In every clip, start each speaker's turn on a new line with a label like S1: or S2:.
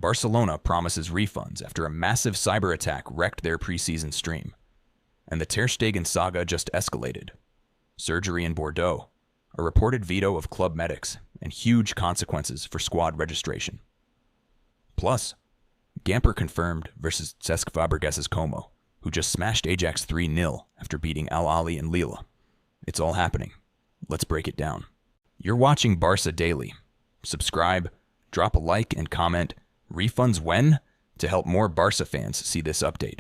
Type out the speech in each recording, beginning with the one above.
S1: Barcelona promises refunds after a massive cyber attack wrecked their preseason stream. And the Ter Stegen saga just escalated. Surgery in Bordeaux, a reported veto of club medics, and huge consequences for squad registration. Plus, Gamper confirmed versus Cesc Fàbregas' Como, who just smashed Ajax 3-0 after beating Al Ahly and Lille. It's all happening. Let's break it down. You're watching Barça Daily. Subscribe, drop a like, and comment, refunds when? To help more Barça fans see this update.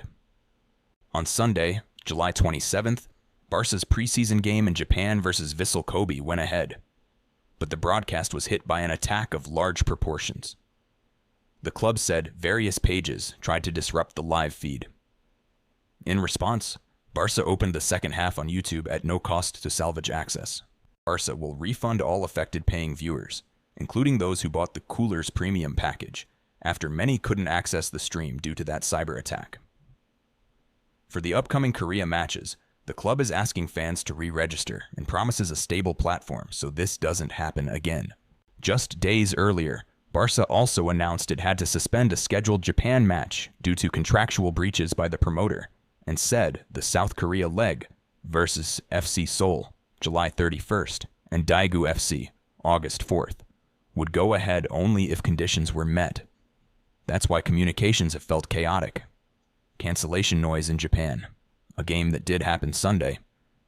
S1: On Sunday, July 27th, Barca's preseason game in Japan versus Vissel Kobe went ahead, but the broadcast was hit by an attack of large proportions. The club said various pages tried to disrupt the live feed. In response, Barca opened the second half on YouTube at no cost to salvage access. Barca will refund all affected paying viewers, including those who bought the Coolers Premium package, after many couldn't access the stream due to that cyber attack. For the upcoming Korea matches, the club is asking fans to re-register and promises a stable platform so this doesn't happen again. Just days earlier, Barca also announced it had to suspend a scheduled Japan match due to contractual breaches by the promoter, and said the South Korea leg versus FC Seoul, July 31st, and Daegu FC, August 4th, would go ahead only if conditions were met. That's why communications have felt chaotic. Cancellation noise in Japan, a game that did happen Sunday,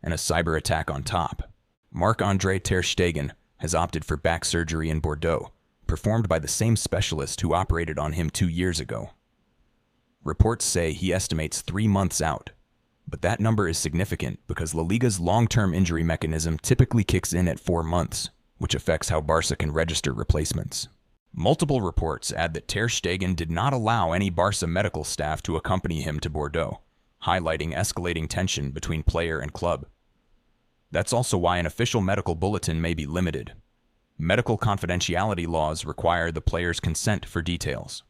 S1: and a cyber attack on top. Marc-Andre Ter Stegen has opted for back surgery in Bordeaux, performed by the same specialist who operated on him 2 years ago. Reports say he estimates 3 months out, but that number is significant because La Liga's long-term injury mechanism typically kicks in at 4 months, which affects how Barca can register replacements. Multiple reports add that Ter Stegen did not allow any Barca medical staff to accompany him to Bordeaux, highlighting escalating tension between player and club. That's also why an official medical bulletin may be limited. Medical confidentiality laws require the player's consent for details.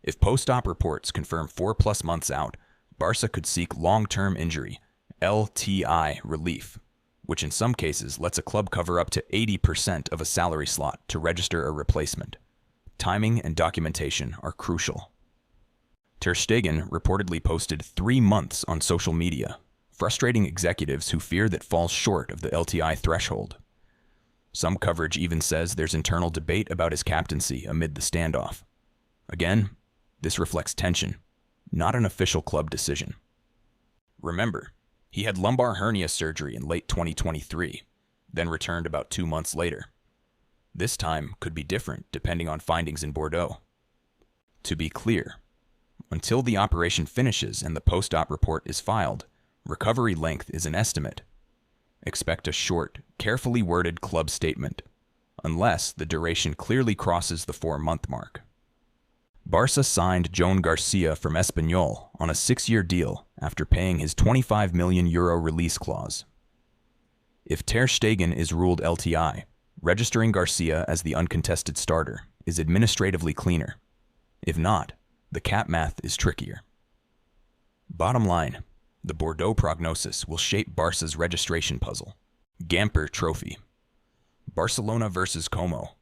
S1: If post-op reports confirm 4+ months out, Barca could seek long-term injury, LTI relief, which in some cases lets a club cover up to 80% of a salary slot to register a replacement. Timing and documentation are crucial. Ter Stegen reportedly posted 3 months on social media, frustrating executives who fear that falls short of the LTI threshold. Some coverage even says there's internal debate about his captaincy amid the standoff. Again, this reflects tension, not an official club decision. Remember, he had lumbar hernia surgery in late 2023, then returned about 2 months later. This time could be different depending on findings in Bordeaux. To be clear, until the operation finishes and the post-op report is filed, recovery length is an estimate. Expect a short, carefully worded club statement, unless the duration clearly crosses the 4-month mark. Barca signed Joan Garcia from Espanyol on a 6-year deal after paying his €25 million release clause. If Ter Stegen is ruled LTI, registering Garcia as the uncontested starter is administratively cleaner. If not, the cap math is trickier. Bottom line, the Bordeaux prognosis will shape Barca's registration puzzle. Gamper Trophy. Barcelona versus Como.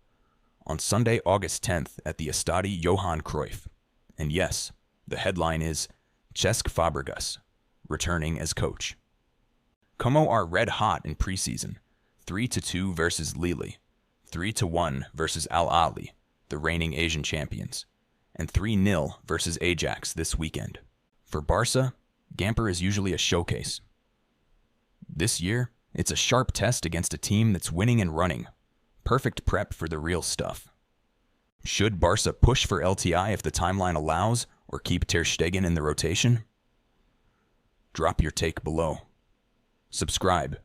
S1: On Sunday, August 10th at the Estadi Johan Cruyff. And yes, the headline is Cesc Fàbregas, returning as coach. Como are red hot in preseason, 3-2 versus Lille, 3-1 versus Al Ahly, the reigning Asian champions, and 3-0 versus Ajax this weekend. For Barca, Gamper is usually a showcase. This year, it's a sharp test against a team that's winning and running. Perfect prep for the real stuff. Should Barca push for LTI if the timeline allows, or keep Ter Stegen in the rotation? Drop your take below. Subscribe